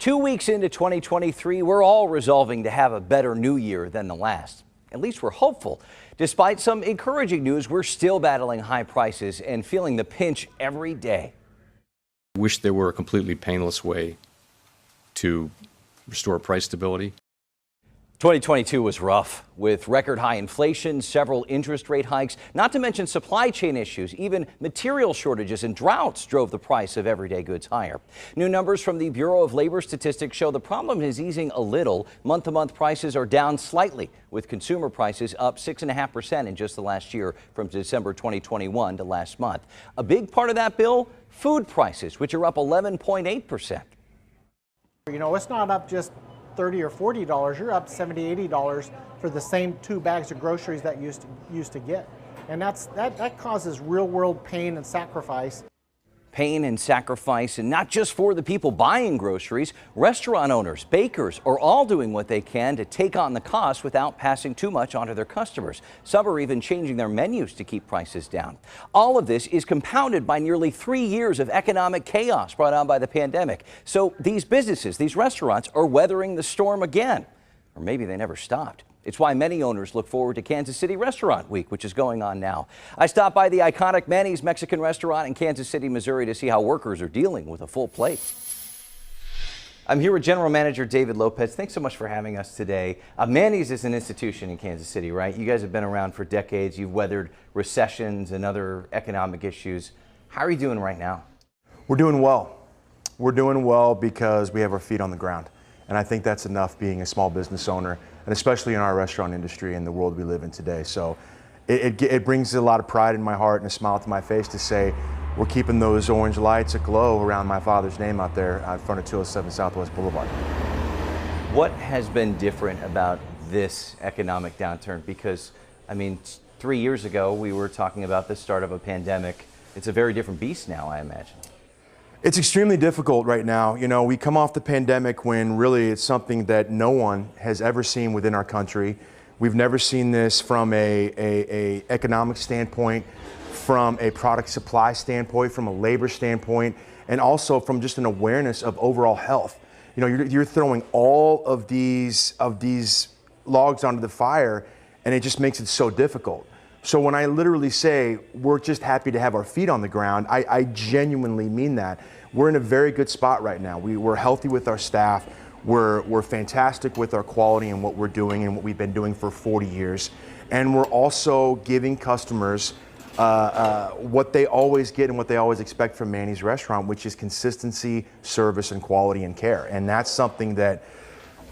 2 weeks into 2023, we're all resolving to have a better new year than the last. At least we're hopeful. Despite some encouraging news, we're still battling high prices and feeling the pinch every day. Wish there were a completely painless way to restore price stability. 2022 was rough, with record high inflation, several interest rate hikes, not to mention supply chain issues. Even material shortages and droughts drove the price of everyday goods higher. New numbers from the Bureau of Labor Statistics show the problem is easing a little. Month-to-month prices are down slightly, with consumer prices up 6.5% in just the last year, from December 2021 to last month. A big part of that bill, food prices, which are up 11.8%. You know, it's not up just $30 or $40, you're up $70, $80 for the same 2 bags of groceries that you used to get. And that causes real world pain and sacrifice. Pain and sacrifice, and not just for the people buying groceries. Restaurant owners, bakers are all doing what they can to take on the cost without passing too much onto their customers. Some are even changing their menus to keep prices down. All of this is compounded by nearly 3 years of economic chaos brought on by the pandemic. So these businesses, these restaurants, are weathering the storm again. Or maybe they never stopped. It's why many owners look forward to Kansas City Restaurant Week, which is going on now. I stopped by the iconic Manny's Mexican restaurant in Kansas City, Missouri, to see how workers are dealing with a full plate. I'm here with General Manager David Lopez. Thanks so much for having us today. Manny's is an institution in Kansas City, right? You guys have been around for decades. You've weathered recessions and other economic issues. How are you doing right now? We're doing well. We're doing well because we have our feet on the ground. And I think that's enough being a small business owner, and especially in our restaurant industry and the world we live in today. So it brings a lot of pride in my heart and a smile to my face to say we're keeping those orange lights aglow around my father's name out there in front of 207 Southwest Boulevard. What has been different about this economic downturn? Because, I mean, 3 years ago, we were talking about the start of a pandemic. It's a very different beast now, I imagine. It's extremely difficult right now. You know, we come off the pandemic when really it's something that no one has ever seen within our country. We've never seen this from a economic standpoint, from a product supply standpoint, from a labor standpoint, and also from just an awareness of overall health. You know, you're throwing all of these logs onto the fire, and it just makes it so difficult. So when I literally say we're just happy to have our feet on the ground, I genuinely mean that. We're in a very good spot right now. We're healthy with our staff. We're fantastic with our quality and what we're doing and what we've been doing for 40 years. And we're also giving customers what they always get and what they always expect from Manny's Restaurant, which is consistency, service, and quality and care. And that's something that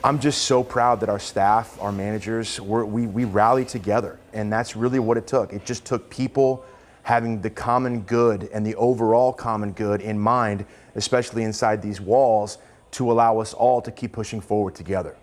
I'm just so proud that our staff, our managers, we rallied together, and that's really what it took. It just took people having the common good and the overall common good in mind, especially inside these walls, to allow us all to keep pushing forward together.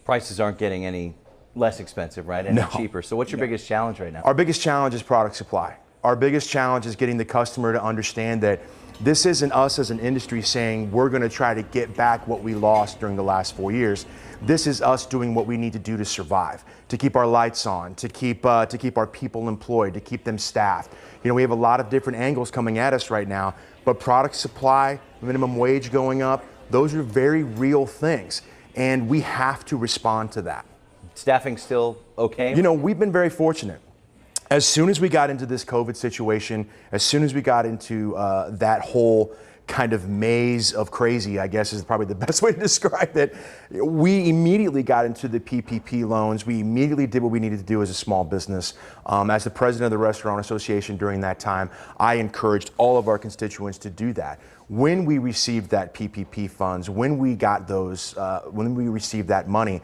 Prices aren't getting any less expensive, right? And cheaper. So what's your biggest challenge right now? Our biggest challenge is product supply. Our biggest challenge is getting the customer to understand that this isn't us as an industry saying we're going to try to get back what we lost during the last 4 years. This is us doing what we need to do to survive, to keep our lights on, to keep our people employed, to keep them staffed. You know, we have a lot of different angles coming at us right now, but product supply, minimum wage going up, those are very real things, and we have to respond to that. Staffing still okay? You know, we've been very fortunate. As soon as we got into this COVID situation, as soon as we got into that whole kind of maze of crazy, I guess is probably the best way to describe it, we immediately got into the PPP loans. We immediately did what we needed to do as a small business. As the president of the Restaurant Association during that time, I encouraged all of our constituents to do that. When we received that PPP funds, when we got those, when we received that money,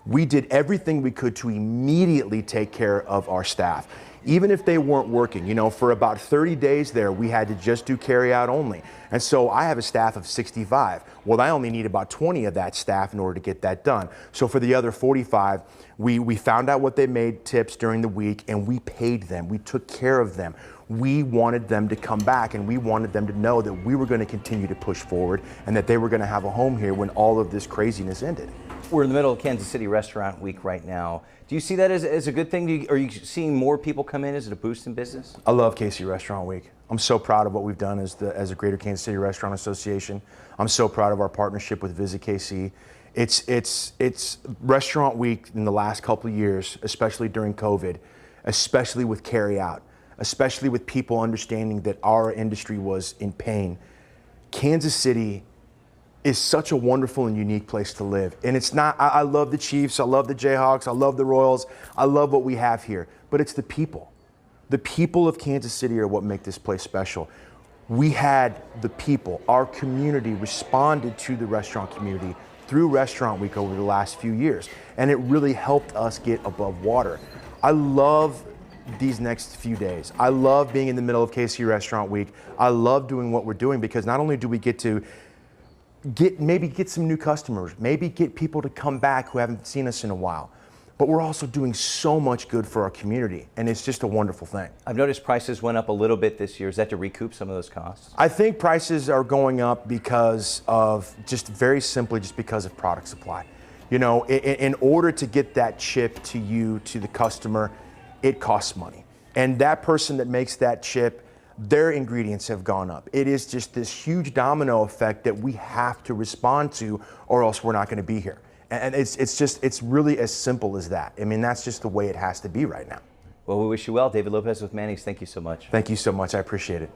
we did everything we could to immediately take care of our staff. Even if they weren't working, you know, for about 30 days there, we had to just do carry out only. And so I have a staff of 65. Well, I only need about 20 of that staff in order to get that done. So for the other 45, we found out what they made tips during the week and we paid them. We took care of them. We wanted them to come back and we wanted them to know that we were going to continue to push forward and that they were going to have a home here when all of this craziness ended. We're in the middle of Kansas City Restaurant Week right now. Do you see that as a good thing? Are you seeing more people come in? Is it a boost in business? I love KC Restaurant Week. I'm so proud of what we've done as a Greater Kansas City Restaurant Association. I'm so proud of our partnership with Visit KC. It's Restaurant Week in the last couple of years, especially during COVID, especially with carry out, especially with people understanding that our industry was in pain. Kansas City is such a wonderful and unique place to live. And it's not, I love the Chiefs, I love the Jayhawks, I love the Royals, I love what we have here, but it's the people. The people of Kansas City are what make this place special. We had the people, our community responded to the restaurant community through Restaurant Week over the last few years, and it really helped us get above water. I love these next few days. I love being in the middle of KC Restaurant Week. I love doing what we're doing because not only do we get to maybe get some new customers, maybe get people to come back who haven't seen us in a while, but we're also doing so much good for our community, and it's just a wonderful thing. I've noticed prices went up a little bit this year. Is that to recoup some of those costs? I think prices are going up because of just because of product supply. You know, in order to get that chip to you, to the customer, it costs money. And that person that makes that chip, their ingredients have gone up. It is just this huge domino effect that we have to respond to, or else we're not going to be here. And it's really as simple as that. I mean, that's just the way it has to be right now. Well, we wish you well. David Lopez with Manny's, thank you so much. Thank you so much. I appreciate it.